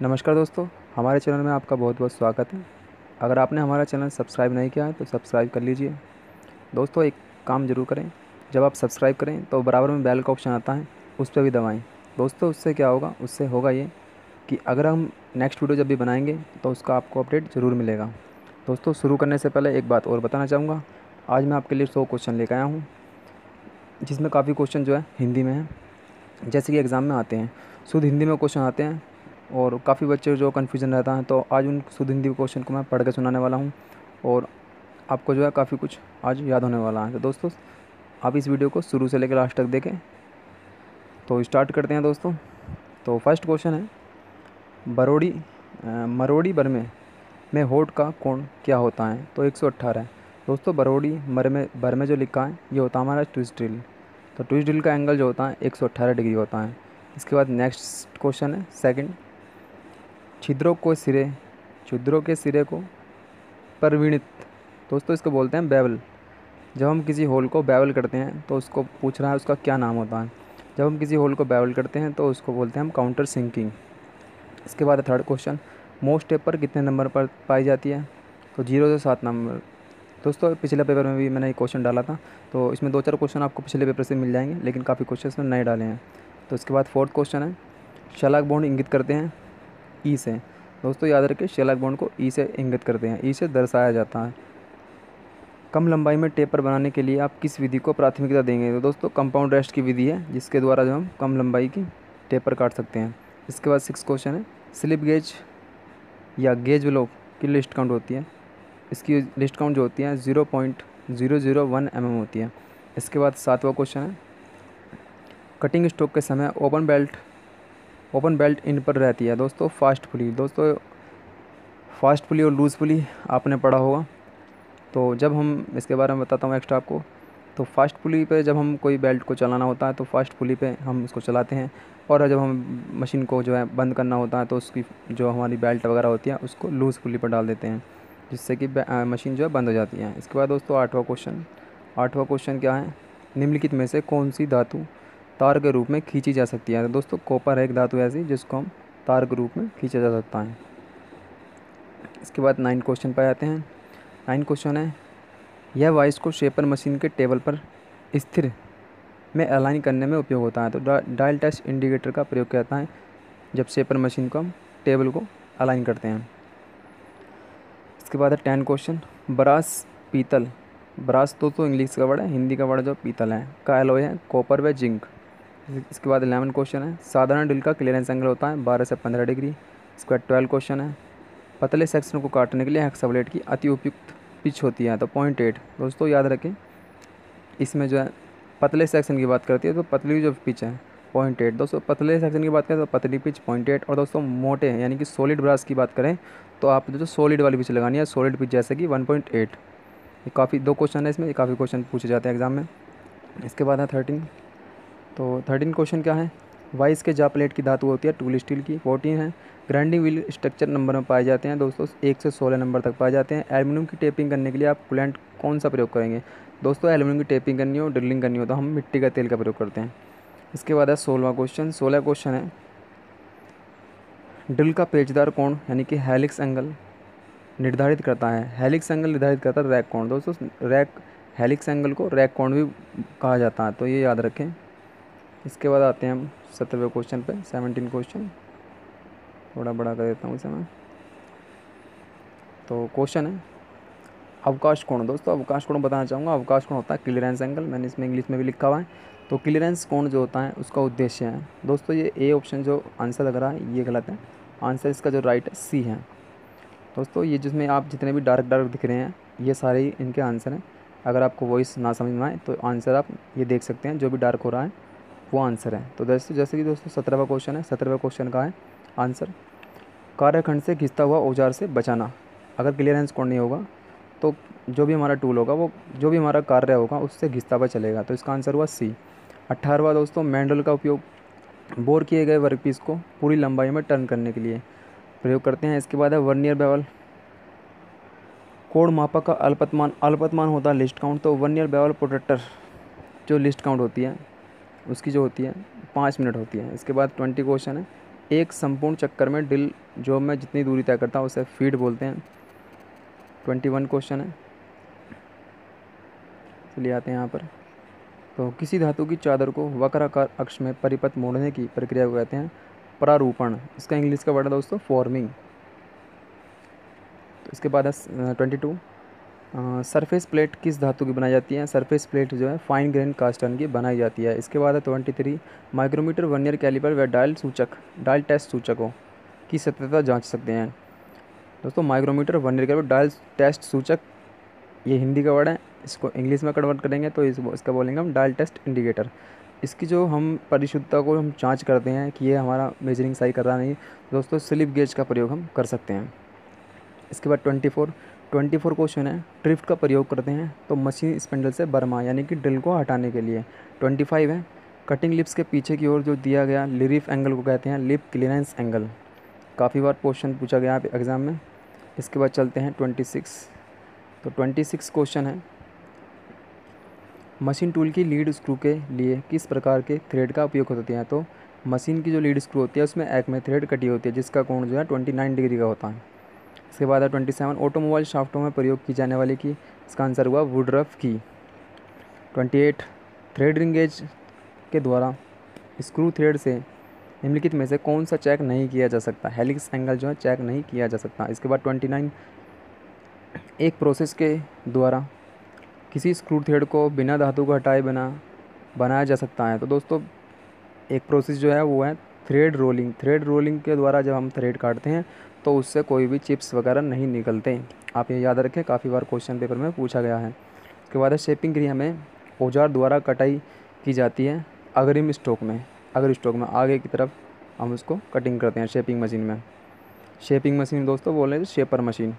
नमस्कार दोस्तों, हमारे चैनल में आपका बहुत बहुत स्वागत है। अगर आपने हमारा चैनल सब्सक्राइब नहीं किया है तो सब्सक्राइब कर लीजिए। दोस्तों, एक काम ज़रूर करें, जब आप सब्सक्राइब करें तो बराबर में बेल का ऑप्शन आता है, उस पर भी दबाएं। दोस्तों, उससे क्या होगा, उससे होगा ये कि अगर हम नेक्स्ट वीडियो जब भी बनाएंगे तो उसका आपको अपडेट ज़रूर मिलेगा। दोस्तों, शुरू करने से पहले एक बात और बताना चाहूँगा। आज मैं आपके लिए 100 क्वेश्चन लेकर आया हूँ, जिसमें काफ़ी क्वेश्चन जो है हिंदी में है। जैसे कि एग्ज़ाम में आते हैं, शुद्ध हिंदी में क्वेश्चन आते हैं और काफ़ी बच्चे जो कन्फ्यूजन रहता है, तो आज उन शुद्ध हिंदी क्वेश्चन को मैं पढ़ के सुनाने वाला हूँ और आपको जो है काफ़ी कुछ आज याद होने वाला है। तो दोस्तों, आप इस वीडियो को शुरू से लेकर लास्ट तक देखें। तो स्टार्ट करते हैं दोस्तों। तो फर्स्ट क्वेश्चन है, मरोड़ी बरमे में होठ का कोण क्या होता है? तो 118 है। दोस्तों, बरोड़ी बरमे जो लिखा है ये होता है हमारा ट्विस्ट ड्रिल। तो ट्विस्ट ड्रिल का एंगल जो होता है 118 डिग्री होता है। इसके बाद नेक्स्ट क्वेश्चन है सेकंड, छिद्रों के सिरे को परिविणित। दोस्तों, इसको बोलते हैं बेवल। जब हम किसी होल को बेवल करते हैं तो उसको पूछ रहा है उसका क्या नाम होता है। जब हम किसी होल को बेवल करते हैं तो उसको बोलते हैं हम काउंटर सिंकिंग। इसके बाद थर्ड क्वेश्चन, मोस्ट टेपर कितने नंबर पर पाई जाती है? तो 0 से 7 नंबर। दोस्तों, पिछले पेपर में भी मैंने एक क्वेश्चन डाला था, तो इसमें 2-4 क्वेश्चन आपको पिछले पेपर से मिल जाएंगे, लेकिन काफ़ी क्वेश्चन इसमें नए डाले हैं। तो इसके बाद फोर्थ क्वेश्चन है, शलाक बॉन्ड इंगित करते हैं ई से। दोस्तों, याद रखें, शलाक बॉन्ड को ई से इंगित करते हैं, ई से दर्शाया जाता है। कम लंबाई में टेपर बनाने के लिए आप किस विधि को प्राथमिकता देंगे? तो दोस्तों, कंपाउंड रेस्ट की विधि है, जिसके द्वारा जो हम कम लंबाई की टेपर काट सकते हैं। इसके बाद 6 क्वेश्चन है, स्लिप गेज या गेज ब्लॉक की लिस्ट काउंट होती है। इसकी लिस्ट काउंट जो होती है 0.001 mm होती है। इसके बाद 7वां क्वेश्चन है, कटिंग स्ट्रोक के समय ओपन बेल्ट इन पर रहती है। दोस्तों, फास्ट पुली और लूज़ पुली आपने पढ़ा होगा। तो जब हम इसके बारे में बताता हूँ एक्स्ट्रा आपको। तो फास्ट पुली पे जब हम कोई बेल्ट को चलाना होता है तो फास्ट पुली पे हम उसको चलाते हैं, और जब हम मशीन को जो है बंद करना होता है तो उसकी जो हमारी बेल्ट वगैरह होती है उसको लूज़ पुली पर डाल देते हैं, जिससे कि मशीन जो है बंद हो जाती है। इसके बाद दोस्तों 8वां क्वेश्चन क्या है, निम्नलिखित में से कौन सी धातु तार के रूप में खींची जा सकती है? तो दोस्तों, कॉपर है एक धातु ऐसी जिसको हम तार के रूप में खींचा जा सकता है। इसके बाद 9 क्वेश्चन पे आते हैं। 9 क्वेश्चन है, यह वाइस को शेपर मशीन के टेबल पर स्थिर में अलाइन करने में उपयोग होता है। तो डायल टेस्ट इंडिकेटर का प्रयोग करता है जब शेपर मशीन को हम टेबल को अलाइन करते हैं। इसके बाद है 10 क्वेश्चन, ब्रास तो इंग्लिश का वर्ड है, हिंदी का वर्ड जो पीतल है का एलॉय है कॉपर व जिंक। इसके बाद 11 क्वेश्चन है, साधारण ड्रिल का क्लियरेंस एंगल होता है 12 से 15 डिग्री। इसके बाद 12 क्वेश्चन है, पतले सेक्शन को काटने के लिए हेक्सा ब्लेड की अति उपयुक्त पिच होती है। तो 0.8। दोस्तों, याद रखें, इसमें जो है पतले सेक्शन की बात करती है तो पतली जो पिच है 0.8। दोस्तों, पतले सेक्शन की बात करें तो पतली पिच 0.8, और दोस्तों मोटे यानी कि सॉलिड ब्रास की बात करें तो आप जो सॉलिड वाली पिच लगानी है, सॉलिड पिच जैसे कि 1.8। ये काफ़ी 2 क्वेश्चन है इसमें, ये काफ़ी क्वेश्चन पूछे जाते हैं एग्जाम में। इसके बाद है 13। तो 13 क्वेश्चन क्या है, वाइस के जा प्लेट की धातु होती है टूल स्टील की। 14 है, ग्राइंडिंग व्हील स्ट्रक्चर नंबर में पाए जाते हैं। दोस्तों, 1 से 16 नंबर तक पाए जाते हैं। एल्यूमिनियम की टेपिंग करने के लिए आप कूलेंट कौन सा प्रयोग करेंगे? दोस्तों, एल्यूमिनियम की टेपिंग करनी हो, ड्रिलिंग करनी हो तो हम मिट्टी का तेल का प्रयोग करते हैं। इसके बाद है 16वां क्वेश्चन। 16 क्वेश्चन है, ड्रिल का पेचदार कोण यानी कि हेलिक्स एंगल निर्धारित करता है। हेलिक्स एंगल निर्धारित करता है रैक कोण। दोस्तों, हेलिक्स एंगल को रैक कोण भी कहा जाता है, तो ये याद रखें। इसके बाद आते हैं हम 17वें क्वेश्चन पे। 17 क्वेश्चन थोड़ा बड़ा कर देता हूँ इसे मैं। तो क्वेश्चन है, अवकाश कोण। दोस्तों, अवकाश कोण बताना चाहूँगा। अवकाश कोण होता है क्लियरेंस एंगल, मैंने इसमें इंग्लिश में भी लिखा हुआ है। तो क्लियरेंस कोण जो होता है उसका उद्देश्य है। दोस्तों, ये ए ऑप्शन जो आंसर लग रहा है ये गलत है, आंसर इसका जो राइट है सी है। दोस्तों, ये जिसमें आप जितने भी डार्क दिख रहे हैं ये सारे ही इनके आंसर हैं। अगर आपको वॉइस ना समझ में आए तो आंसर आप ये देख सकते हैं, जो भी डार्क हो रहा है वो आंसर है। तो जैसे कि दोस्तों 17वां क्वेश्चन है। 17वें क्वेश्चन का है आंसर, कार्यखंड से घिसता हुआ औजार से बचाना। अगर क्लियरेंस कोण नहीं होगा तो जो भी हमारा टूल होगा, वो जो भी हमारा कार्य होगा उससे घिसता हुआ चलेगा, तो इसका आंसर हुआ सी। 18वां दोस्तों, मैंडल का उपयोग बोर किए गए वर्कपीस को पूरी लंबाई में टर्न करने के लिए प्रयोग करते हैं। इसके बाद है वर्नियर बेवल, कोण मापक का अल्पतमान होता है लिस्ट काउंट। तो वर्नियर बेवल प्रोटेक्टर जो लिस्ट काउंट होती है उसकी जो होती है 5 मिनट होती है। इसके बाद 20 क्वेश्चन है, एक संपूर्ण चक्कर में ड्रिल जॉब में जितनी दूरी तय करता है उसे फीट बोलते हैं। 21 क्वेश्चन है, चलिए आते हैं यहाँ पर। तो किसी धातु की चादर को वक्राकार अक्ष में परिपथ मोड़ने की प्रक्रिया को कहते हैं प्रारूपण। इसका इंग्लिश का वर्ड है दोस्तों फॉर्मिंग। तो इसके बाद है 22, सरफेस प्लेट किस धातु की बनाई जाती है? सरफेस प्लेट जो है फाइन ग्रेन कास्ट आयरन की बनाई जाती है। इसके बाद है 23, माइक्रोमीटर, वर्नियर कैलिपर व डायल टेस्ट सूचकों की सत्यता जांच सकते हैं। दोस्तों micrometer, vernier caliper, dial test सूचक, ये हिंदी का वर्ड है, इसको इंग्लिश में कन्वर्ट करेंगे तो इसका बोलेंगे हम डायल टेस्ट इंडिकेटर। इसकी जो हम परिशुद्धता को हम जांच करते हैं कि ये हमारा मेजरिंग सही कर रहा नहीं, दोस्तों स्लिप गेज का प्रयोग हम कर सकते हैं। इसके बाद 24 क्वेश्चन है, ड्रिफ्ट का प्रयोग करते हैं तो मशीन स्पिंडल से बर्मा यानी कि ड्रिल को हटाने के लिए। 25 है, कटिंग लिप्स के पीछे की ओर जो दिया गया लिरिफ एंगल को कहते हैं लिप क्लियरेंस एंगल। काफ़ी बार क्वेश्चन पूछा गया है एग्ज़ाम में। इसके बाद चलते हैं 26। तो 26 क्वेश्चन है, मशीन टूल की लीड स्क्रू के लिए किस प्रकार के थ्रेड का उपयोग होता है? तो मशीन की जो लीड स्क्रू होती है उसमें एक में थ्रेड कटी होती है जिसका कोण जो है 29 डिग्री का होता है। इसके बाद है 27, ऑटोमोबाइल शाफ्टों में प्रयोग की जाने वाली की, इसका आंसर हुआ वुडरफ की। 28, थ्रेड रिंगेज के द्वारा स्क्रू थ्रेड से निम्नलिखित में से कौन सा चेक नहीं किया जा सकता? हेलिक्स एंगल जो है चेक नहीं किया जा सकता। इसके बाद 29, एक प्रोसेस के द्वारा किसी स्क्रू थ्रेड को बिना धातु को हटाए बिना बनाया जा सकता है। तो दोस्तों एक प्रोसेस जो है वो है थ्रेड रोलिंग। थ्रेड रोलिंग के द्वारा जब हम थ्रेड काटते हैं तो उससे कोई भी चिप्स वगैरह नहीं निकलते। आप ये याद रखें, काफ़ी बार क्वेश्चन पेपर में पूछा गया है। उसके बाद है शेपिंग क्रिया में औजार द्वारा कटाई की जाती है अग्रिम स्ट्रोक में। अगर स्ट्रोक में आगे की तरफ हम उसको कटिंग करते हैं शेपिंग मशीन में। शेपिंग मशीन दोस्तों बोल रहे हैं शेपर मशीन।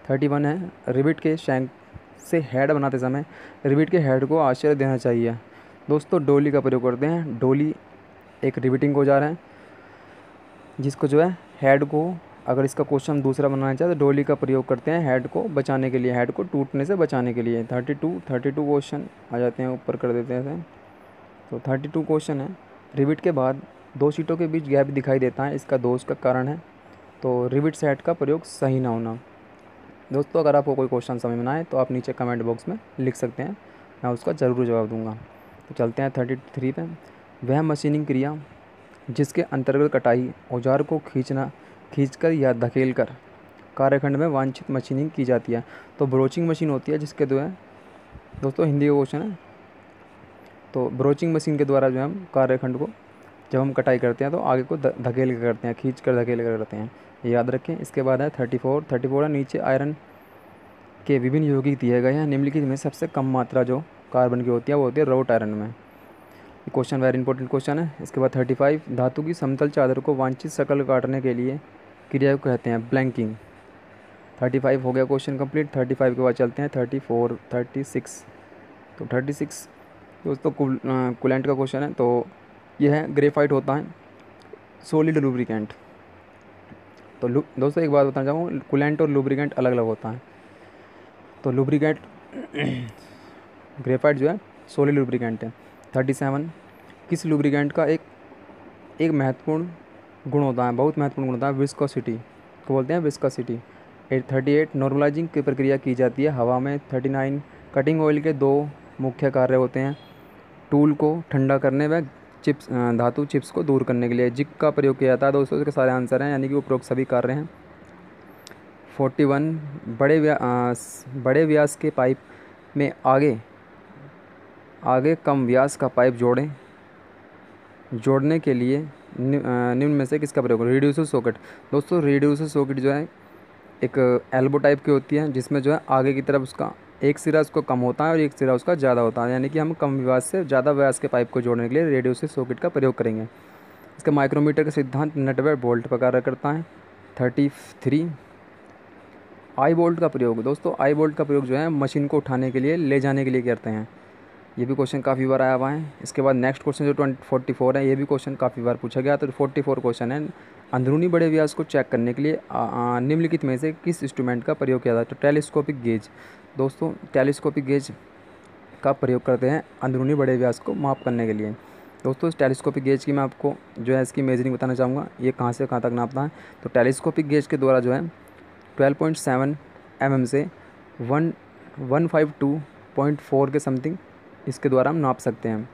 31 है, रिविट के शैंक से हेड बनाते समय रिविट के हेड को आश्चर्य देना चाहिए। दोस्तों डोली का प्रयोग करते हैं। डोली एक रिविटिंग औजार है जिसको जो है हेड को, अगर इसका क्वेश्चन दूसरा बनाना चाहे तो डोली का प्रयोग करते हैं हेड को बचाने के लिए, हेड को टूटने से बचाने के लिए। 32 क्वेश्चन आ जाते हैं, ऊपर कर देते हैं। तो 32 क्वेश्चन है, रिविट के बाद दो शीटों के बीच गैप दिखाई देता है, इसका दोष का कारण है तो रिविट सेट का प्रयोग सही ना होना। दोस्तों अगर आपको कोई क्वेश्चन समझ में ना आए तो आप नीचे कमेंट बॉक्स में लिख सकते हैं, मैं उसका ज़रूर जवाब दूंगा। तो चलते हैं 33 पे। वह मशीनिंग क्रिया जिसके अंतर्गत कटाई औजार को खींचकर या धकेलकर कार्यखंड में वांछित मशीनिंग की जाती है। तो ब्रोचिंग मशीन होती है जिसके जो है दोस्तों हिंदी का क्वेश्चन है। तो ब्रोचिंग मशीन के द्वारा जो है हम कार्यखंड को जब हम कटाई करते हैं तो आगे को धकेल कर करते हैं, खींच कर धकेल कर करते हैं, ये याद रखें। इसके बाद है 34 है, नीचे आयरन के विभिन्न यौगिक दिए गए हैं, निम्नलिखित में सबसे कम मात्रा जो कार्बन की होती है वो होती है रोट आयरन में। ये क्वेश्चन वेरी इंपॉर्टेंट क्वेश्चन है। इसके बाद 35, धातु की समतल चादर को वांछित शक्ल काटने के लिए क्रिया को कहते हैं ब्लैंकिंग। 35 हो गया क्वेश्चन कंप्लीट। 35 के बाद चलते हैं 36। तो 36 दोस्तों कूलेंट का क्वेश्चन है। तो यह है ग्रेफाइट होता है सॉलिड लुब्रिकेंट। तो दोस्तों एक बात बताना चाहूँगा, कूलेंट और लुब्रिकेंट अलग अलग होता है। तो लुब्रिकेंट ग्रेफाइट जो है सॉलिड लुब्रिकेंट है। 37, किस लुब्रिकेंट का एक महत्वपूर्ण गुण होता है, बहुत महत्वपूर्ण गुण होता है, विस्कोसिटी को बोलते हैं विस्कोसिटी। 38, नॉर्मलाइजिंग की प्रक्रिया की जाती है हवा में। 39, कटिंग ऑयल के दो मुख्य कार्य होते हैं, टूल को ठंडा करने व धातु चिप्स को दूर करने के लिए जिग का प्रयोग किया जाता है। दोस्तों इसके सारे आंसर हैं, यानी कि उपरोक्त सभी कार्य हैं। 41, बड़े व्यास के पाइप में आगे कम व्यास का पाइप जोड़ने के लिए निम्न में से किसका प्रयोग? Reducer socket. दोस्तों रिड्यूसर सॉकेट जो है एक एल्बो टाइप की होती है जिसमें जो है आगे की तरफ उसका एक सिरा उसको कम होता है और एक सिरा उसका ज़्यादा होता है, यानी कि हम कम व्यास से ज़्यादा व्यास के पाइप को जोड़ने के लिए रेडियोसर सॉकेट का प्रयोग करेंगे। इसका माइक्रोमीटर का सिद्धांत नट व बोल्ट पर कार्य करता है। 33, आई बोल्ट का प्रयोग। दोस्तों आई बोल्ट का प्रयोग जो है मशीन को उठाने के लिए, ले जाने के लिए करते हैं। ये भी क्वेश्चन काफ़ी बार आया हुआ है। इसके बाद नेक्स्ट क्वेश्चन जो 44 है, ये भी क्वेश्चन काफ़ी बार पूछा गया। तो 44 क्वेश्चन है, अंदरूनी बड़े व्यास को चेक करने के लिए निम्नलिखित में से किस इंस्ट्रूमेंट का प्रयोग किया जाता है? तो टेलीस्कोपिक गेज। दोस्तों टेलीस्कोपिक गेज का प्रयोग करते हैं अंदरूनी बड़े व्यास को माप करने के लिए। दोस्तों इस टेलीस्कोपिक गेज की मैं आपको जो है इसकी मेजरिंग बताना चाहूँगा, ये कहाँ से कहाँ तक नापता है। तो टेलीस्कोपिक गेज के द्वारा जो है 12.7 mm से 152.4 के समथिंग इसके द्वारा हम नाप सकते हैं।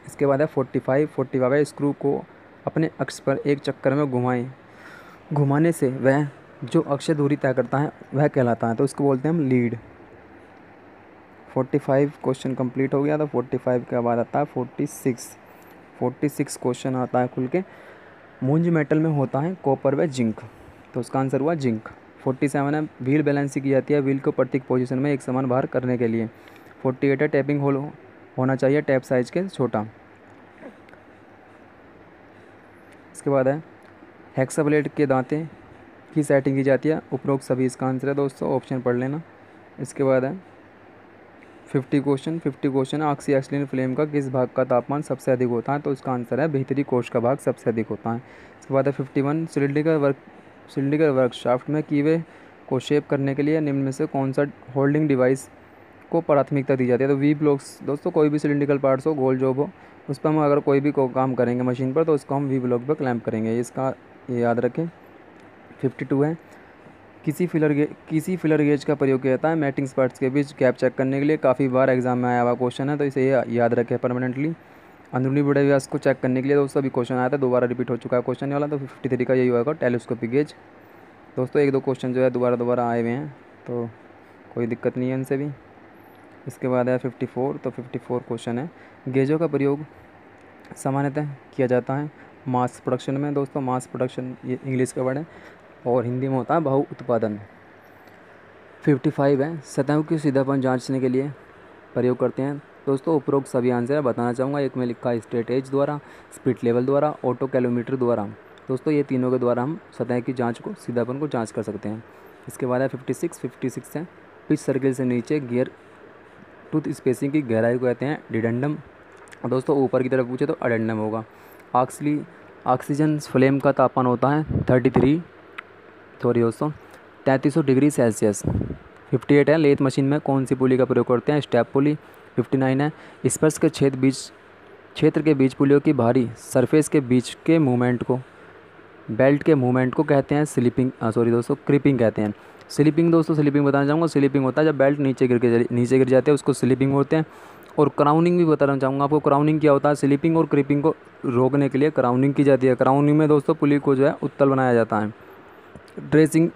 इसके बाद है 45 है, स्क्रू को अपने अक्ष पर एक चक्कर में घुमाने से वह जो अक्षीय दूरी तय करता है वह कहलाता है, तो इसको बोलते हैं हम लीड। 45 क्वेश्चन कंप्लीट हो गया। तो 45 के बाद आता है 46 क्वेश्चन आता है खुल के। मूंज मेटल में होता है कॉपर व जिंक, तो उसका आंसर हुआ जिंक। 47 है, व्हील बैलेंसिंग की जाती है व्हील को प्रत्येक पोजीशन में एक समान भार करने के लिए। 48 है, टैपिंग होल होना चाहिए टैप साइज के छोटा। इसके बाद है हेक्साब्लेड के दांते की सेटिंग की जाती है, उपरोक्त सभी इसका आंसर है दोस्तों, ऑप्शन पढ़ लेना। इसके बाद है 50 क्वेश्चन ऑक्सीएक्सिलिन फ्लेम का किस भाग का तापमान सबसे अधिक होता है, तो इसका आंसर है भीतरी कोश का भाग सबसे अधिक होता है। इसके बाद है 51 सिलिंडर वर्कशाफ्ट में कीवे को शेप करने के लिए निम्न में से कौन सा होल्डिंग डिवाइस को प्राथमिकता दी जाती है। तो वी ब्लॉक्स दोस्तों, कोई भी सिलिंड्रिकल पार्ट्स हो, गोल जॉब हो, उस पर हम अगर कोई भी काम करेंगे मशीन पर तो उसको हम वी ब्लॉक पर क्लैंप करेंगे, इसका ये याद रखें। 52 है, किसी फिलर गेज का प्रयोग किया जाता है मैटिंग पार्ट्स के बीच गैप चेक करने के लिए। काफ़ी बार एग्जाम में आया हुआ क्वेश्चन है, तो इसे याद रखें परमानेंटली। अंदरूनी बड़े व्यास को चेक करने के लिए दोस्तों अभी क्वेश्चन आया था, दोबारा रिपीट हो चुका है क्वेश्चन वाला। तो 53 का यही होगा टेलीस्कोपिक गेज। दोस्तों एक दो क्वेश्चन जो है दोबारा आए हुए हैं, तो कोई दिक्कत नहीं है इनसे भी। इसके बाद है 54, तो 54 क्वेश्चन है, गेजों का प्रयोग सामान्यतः किया जाता है मास प्रोडक्शन में। दोस्तों मास प्रोडक्शन ये इंग्लिश का वर्ड है और हिंदी में होता है बहु उत्पादन। 55 है, सतहों की सीधापन जांचने के लिए प्रयोग करते हैं। दोस्तों उपरोक्त सभी आंसर बताना चाहूँगा, एक में लिखा है स्ट्रेट एज द्वारा, स्पिरिट लेवल द्वारा, ऑटो कैलोमीटर द्वारा। दोस्तों ये तीनों के द्वारा हम सतह की जांच को, सीधापन को जांच कर सकते हैं। इसके बाद है 56 है, पिच सर्किल से नीचे गियर टूथ स्पेसिंग की गहराई को कहते हैं डिडेंडम। दोस्तों ऊपर की तरफ पूछे तो अडेंडम होगा। ऑक्सीजन फ्लेम का तापमान होता है 3300 डिग्री सेल्सियस। 58 है, लेथ मशीन में कौन सी पुली का प्रयोग करते हैं, स्टेप पुली। 59 है, स्पर्श के क्षेत्र के बीच पुलियों की भारी सरफेस के बीच के मूवमेंट को, बेल्ट के मूवमेंट को कहते हैं क्रीपिंग कहते हैं। स्लिपिंग दोस्तों, स्लिपिंग बताना चाहूँगा, स्लिपिंग होता है जब बेल्ट नीचे गिर जाते हैं उसको स्लिपिंग बोलते हैं। और क्राउनिंग भी बताना चाहूँगा आपको, क्राउनिंग क्या होता है, स्लिपिंग और क्रीपिंग को रोकने के लिए क्राउनिंग की जाती है। क्राउनिंग में दोस्तों पुली को जो है उत्तल बनाया जाता है। ड्रेसिंग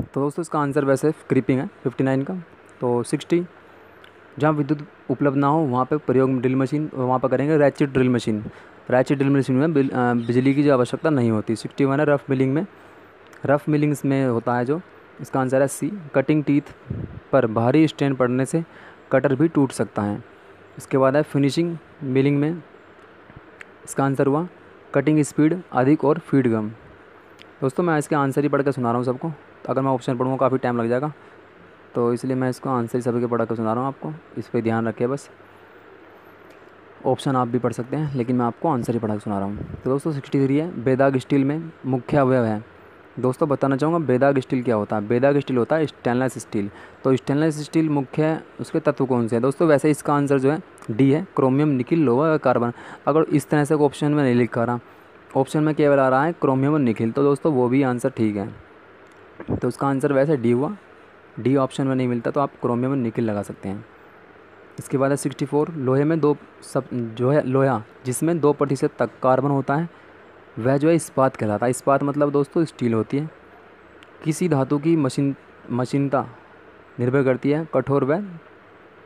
तो दोस्तों इसका आंसर वैसे क्रीपिंग है 59 का। तो 60, जहाँ विद्युत उपलब्ध ना हो वहाँ पे प्रयोग ड्रिल मशीन, वहाँ पर करेंगे ratchet drill machine. Ratchet drill machine में बिजली की जो आवश्यकता नहीं होती। 61 है, रफ मिलिंग्स में होता है जो, इसका आंसर है सी। कटिंग टीथ पर भारी स्ट्रेन पड़ने से कटर भी टूट सकता है। इसके बाद है फिनिशिंग मिलिंग में, इसका आंसर हुआ कटिंग स्पीड अधिक और फीड कम। दोस्तों मैं इसके आंसर ही पढ़ के सुना रहा हूँ सबको, तो अगर मैं ऑप्शन पढ़ूँगा काफ़ी टाइम लग जाएगा, तो इसलिए मैं इसको आंसर ही सभी के पढ़ के सुना रहा हूँ आपको, इस पर ध्यान रखिए बस। ऑप्शन आप भी पढ़ सकते हैं लेकिन मैं आपको आंसर ही पढ़ा के सुना रहा हूँ। तो दोस्तों 63 है, बेदाग स्टील में मुख्य अवयव है। दोस्तों बताना चाहूँगा बेदाग स्टील क्या होता है। बेदाग स्टील होता है स्टेनलेस स्टील। तो स्टेनलेस स्टील मुख्य उसके तत्व कौन से हैं दोस्तों, वैसे इसका आंसर जो है डी है, क्रोमियम, निकिल, लोहा और कार्बन। अगर इस तरह से ऑप्शन में नहीं लिखा रहा, ऑप्शन में केवल आ रहा है क्रोमियम और निकिल, तो दोस्तों वो भी आंसर ठीक है। तो उसका आंसर वैसे डी हुआ, डी ऑप्शन में नहीं मिलता तो आप क्रोमियम और निकिल लगा सकते हैं। इसके बाद है 64, लोहे में लोहा जिसमें 2% तक कार्बन होता है वह जो है इस्पात कहलाता है। इस्पात मतलब दोस्तों स्टील होती है। किसी धातु की मशीनता निर्भर करती है कठोर व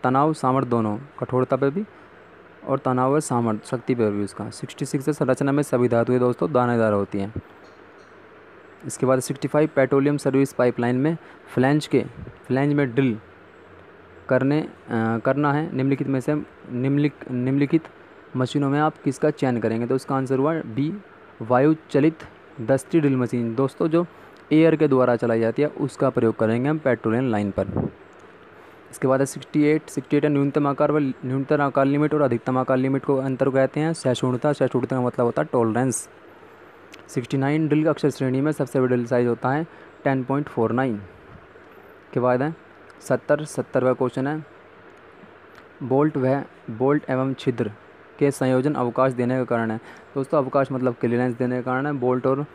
तनाव सामर्थ्य दोनों, कठोरता पर भी और तनाव व सामर्थ्य शक्ति पर भी उसका। 66 से संरचना में सभी धातुएं दोस्तों दानेदार होती हैं। इसके बाद 65, पेट्रोलियम सर्विस पाइपलाइन में फ्लैंज में ड्रिल करना है निम्नलिखित मशीनों में आप किसका चयन करेंगे, तो इसका आंसर हुआ बी, वायु चलित दस्ती ड्रिल मशीन। दोस्तों जो एयर के द्वारा चलाई जाती है उसका प्रयोग करेंगे हम पेट्रोलियम लाइन पर। इसके बाद है 68 है, न्यूनतम आकार लिमिट और अधिकतम आकार लिमिट को अंतर कहते हैं सहिष्णुता का मतलब होता है टॉलरेंस। 69, ड्रिल अक्षर श्रेणी में सबसे बड़ा ड्रिल साइज होता है 10.49। के बाद है 70वां क्वेश्चन है, बोल्ट एवं छिद्र के संयोजन अवकाश देने का कारण है। दोस्तों अवकाश मतलब क्लियरेंस देने का कारण है। बोल्ट और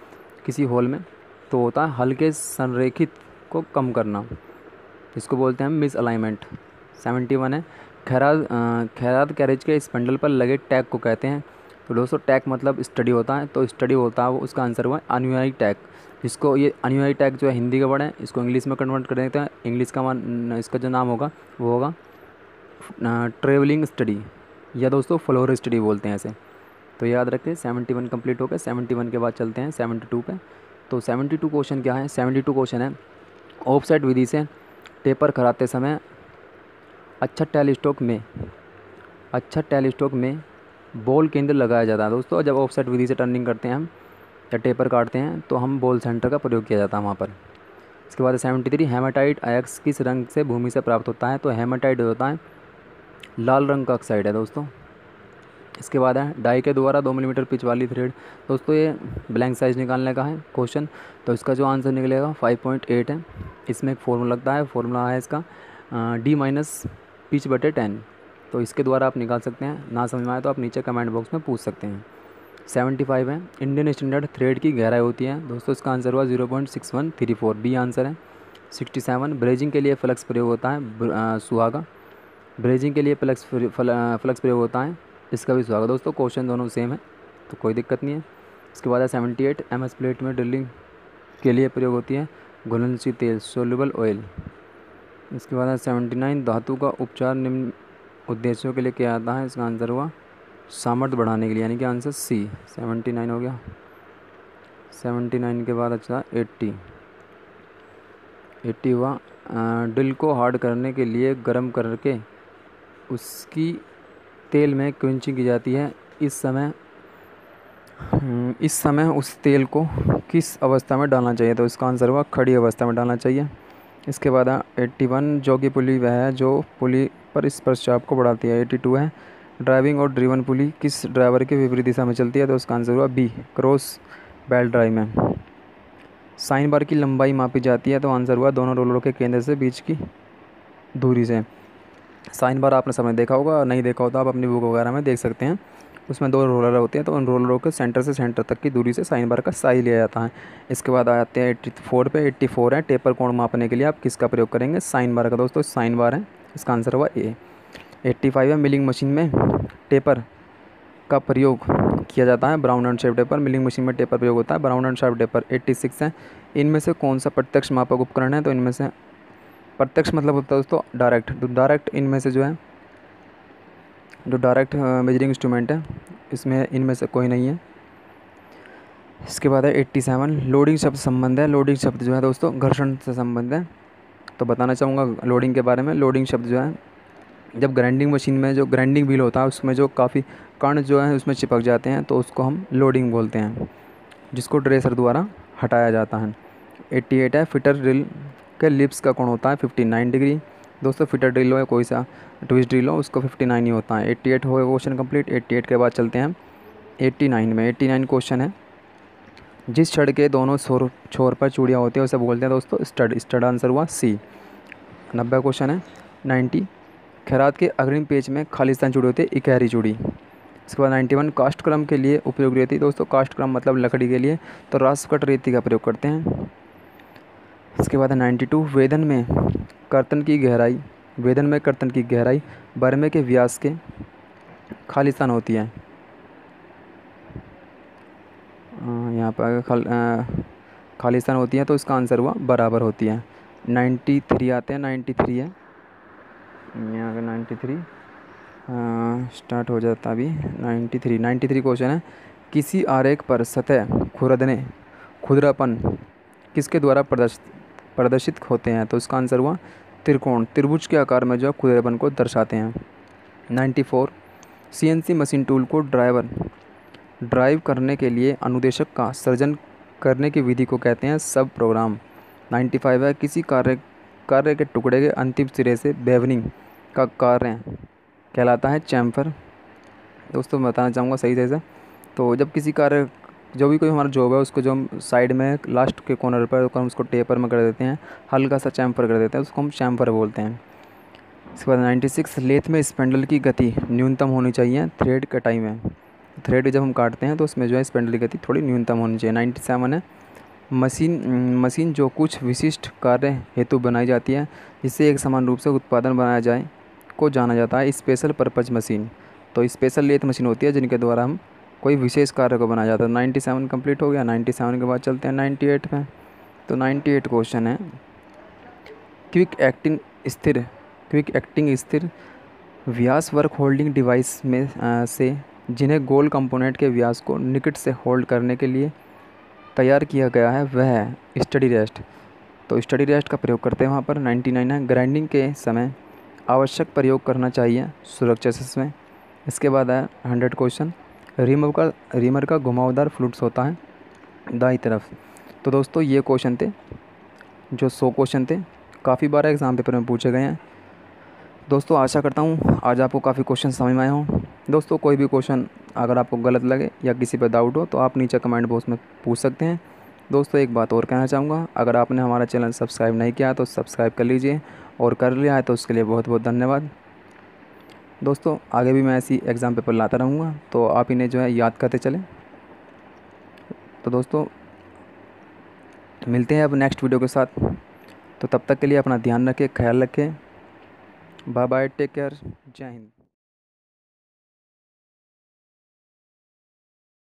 किसी होल में तो होता है हल्के संरेखित को कम करना, इसको बोलते हैं मिस अलाइनमेंट। 71 है खैरात कैरेज के स्पंडल पर लगे टैग को कहते हैं। तो दोस्तों टैग मतलब स्टडी होता है, तो स्टडी होता है वो, उसका आंसर हुआ अनुयायी टैग। जिसको ये अनुयायी टैग जो है हिंदी का वर्ड है, इसको इंग्लिश में कन्वर्ट कर देते हैं। इंग्लिश का इसका जो नाम होगा वो होगा ट्रेवलिंग स्टडी, या दोस्तों फ्लोर स्टडी बोलते हैं ऐसे। तो याद रखें 71 कंप्लीट हो गया। 71 के बाद चलते हैं 72 पे। तो 72 क्वेश्चन क्या है? 72 क्वेश्चन है ऑफसेट विधि से टेपर कराते समय अच्छा टेलीस्कोप में बॉल केंद्र लगाया जाता है। दोस्तों जब ऑफसेट विधि से टर्निंग करते हैं हम या टेपर काटते हैं तो हम बॉल सेंटर का प्रयोग किया जाता है वहाँ पर। इसके बाद 73 हेमाटाइट अयस्क किस रंग से भूमि से प्राप्त होता है? तो हेमाटाइट होता है लाल रंग का ऑक्साइड है दोस्तों। इसके बाद है डाई के द्वारा 2 मिलीमीटर पिच वाली थ्रेड। दोस्तों ये ब्लैंक साइज निकालने का है क्वेश्चन, तो इसका जो आंसर निकलेगा 5.8 है। इसमें एक फॉर्मूला लगता है, फॉर्मूला है इसका D- पिच बटे 10। तो इसके द्वारा आप निकाल सकते हैं, ना समझ में आए तो आप नीचे कमेंट बॉक्स में पूछ सकते हैं। 75 है इंडियन स्टैंडर्ड थ्रेड की गहराई होती है। दोस्तों इसका आंसर हुआ 0.6134, बी आंसर है। 67 ब्रेजिंग के लिए फ्लक्स प्रयोग होता है सुहागा। ब्रेजिंग के लिए फ्लक्स प्रयोग होता है, इसका भी सुहागा। दोस्तों क्वेश्चन दोनों सेम है तो कोई दिक्कत नहीं है। इसके बाद है 78 MS प्लेट में ड्रिलिंग के लिए प्रयोग होती है घुलनशील तेल सोल्यूबल ऑयल। इसके बाद है 79 धातु का उपचार निम्न उद्देश्यों के लिए किया जाता है। इसका आंसर हुआ सामर्थ्य बढ़ाने के लिए, यानी कि आंसर C। 79 हो गया। 79 के बाद अच्छा 80 हुआ ड्रिल को हार्ड करने के लिए गर्म करके उसकी तेल में क्विंचिंग की जाती है। इस समय उस तेल को किस अवस्था में डालना चाहिए? तो इसका आंसर हुआ खड़ी अवस्था में डालना चाहिए। इसके बाद 81 जोगी पुली वह है जो पुली पर इस प्रस्ताव को बढ़ाती है। 82 है ड्राइविंग और ड्रिवन पुली किस ड्राइवर के विपरीत दिशा में चलती है? तो इसका आंसर हुआ B क्रॉस बेल्ट ड्राइव में। साइन बार की लंबाई मापी जाती है, तो आंसर हुआ दोनों रोलरों के केंद्र से बीच की दूरी से। साइन बार आपने समय देखा होगा, नहीं देखा होता आप अपनी बुक वगैरह में देख सकते हैं। उसमें 2 रोलर होते हैं, तो उन रोलरों के सेंटर से सेंटर तक की दूरी से साइन बार का साई लिया जाता है। इसके बाद आते हैं 84 पे। 84 है टेपर कोण मापने के लिए आप किसका प्रयोग करेंगे? साइन बार का। दोस्तों साइन बार है, इसका आंसर हुआ A। 85 है मिलिंग मशीन में टेपर का प्रयोग किया जाता है brown and shape taper. Milling machine में टेपर प्रयोग होता है ब्राउन एंड शेप टेपर। 86 है इनमें से कौन सा प्रत्यक्ष मापक उपकरण है? तो इनमें से प्रत्यक्ष मतलब होता है दोस्तों डायरेक्ट, तो डायरेक्ट इनमें से जो डायरेक्ट मेजरिंग इंस्ट्रूमेंट है इसमें इनमें से कोई नहीं है। इसके बाद है 87 लोडिंग शब्द संबंध है। लोडिंग शब्द जो है दोस्तों घर्षण से संबंध है, तो बताना चाहूँगा लोडिंग के बारे में। लोडिंग शब्द जो है जब ग्राइंडिंग मशीन में जो ग्राइंडिंग व्हील होता है उसमें जो काफ़ी कण जो है उसमें चिपक जाते हैं, तो उसको हम लोडिंग बोलते हैं, जिसको ड्रेसर द्वारा हटाया जाता है। 88 है फिटर ड्रिल के लिप्स का कोण होता है 59 डिग्री। दोस्तों फिटर ड्रिल हो या कोई सा ट्विस्ट ड्रिल हो उसको 59 ही होता है। 88 हो गया क्वेश्चन कंप्लीट। 88 के बाद चलते हैं 89 में। 89 क्वेश्चन है जिस छड़ के दोनों छोर पर चूड़ियाँ होती है उसे बोलते हैं दोस्तों स्टड। स्टड आंसर हुआ C। 90 क्वेश्चन है 90 खैरात के अग्रिम पेज में खालिस्तान चूड़ी होती है इकहरी चूड़ी। इसके बाद 91 कास्ट क्रम के लिए उपयोग रेती। दोस्तों कास्ट क्रम मतलब लकड़ी के लिए, तो रासकट रेती का प्रयोग करते हैं। इसके बाद 92 वेदन में कर्तन की गहराई बरमे के व्यास के खालिस्तान होती है। यहाँ पर खालिस्तान होती है, तो इसका आंसर हुआ बराबर होती है। 93 आते हैं। 93 है यहाँ का 93 स्टार्ट हो जाता अभी। 93 क्वेश्चन है किसी आरेख पर सतह खुरदरापन किसके द्वारा प्रदर्शित होते हैं? तो इसका आंसर हुआ त्रिकोण त्रिभुज के आकार में जो खुरदरापन को दर्शाते हैं। 94 CNC मशीन टूल को ड्राइव करने के लिए अनुदेशक का सृजन करने की विधि को कहते हैं सब प्रोग्राम। 95 है किसी कार्य के टुकड़े के अंतिम सिरे से बेवनिंग का कार्य कहलाता है चैम्फर। दोस्तों मैं बताना चाहूँगा सही से। तो जब किसी कार्य जो भी कोई हमारा जॉब है उसको जो हम साइड में लास्ट के कॉर्नर पर हम उसको टेपर में कर देते हैं, हल्का सा चैम्फर कर देते हैं, उसको हम चैम्फर बोलते हैं। इसके बाद 96 लेथ में स्पेंडल की गति न्यूनतम होनी चाहिए थ्रेड कटाई में। थ्रेड जब हम काटते हैं तो उसमें जो है स्पेंडल की गति थोड़ी न्यूनतम होनी चाहिए। 97 है मशीन जो कुछ विशिष्ट कार्य हेतु बनाई जाती है जिससे एक समान रूप से उत्पादन बनाया जाए को जाना जाता है स्पेशल पर्पज मशीन। तो स्पेशल लेथ मशीन होती है जिनके द्वारा हम कोई विशेष कार्य को बनाया जाता है। 97 कंप्लीट हो गया। 97 के बाद चलते हैं 98 में। तो 98 क्वेश्चन है क्विक एक्टिंग स्थिर व्यास वर्क होल्डिंग डिवाइस में से जिन्हें गोल कंपोनेंट के व्यास को निकट से होल्ड करने के लिए तैयार किया गया है वह है स्टडी रेस्ट। तो स्टडी रेस्ट का प्रयोग करते हैं वहाँ पर। 99 है ग्राइंडिंग के समय आवश्यक प्रयोग करना चाहिए सुरक्षा में। इसके बाद है 100 क्वेश्चन रीमर का घुमावदार फ्लूट्स होता है दाईं तरफ। तो दोस्तों ये क्वेश्चन थे जो 100 क्वेश्चन थे, काफ़ी बार एग्ज़ाम पेपर में पूछे गए हैं। दोस्तों आशा करता हूँ आज आपको काफ़ी क्वेश्चन समझ में आए हों। दोस्तों कोई भी क्वेश्चन अगर आपको गलत लगे या किसी पर डाउट हो तो आप नीचे कमेंट बॉक्स में पूछ सकते हैं। दोस्तों एक बात और कहना चाहूँगा, अगर आपने हमारा चैनल सब्सक्राइब नहीं किया तो सब्सक्राइब कर लीजिए, और कर लिया है तो उसके लिए बहुत बहुत धन्यवाद। दोस्तों आगे भी मैं ऐसी एग्ज़ाम पेपर लाता रहूँगा, तो आप इन्हें जो है याद करते चलें। तो दोस्तों मिलते हैं अब नेक्स्ट वीडियो के साथ। तो तब तक के लिए अपना ध्यान रखें, ख्याल रखें। बाय बाय, टेक केयर, जय हिंद।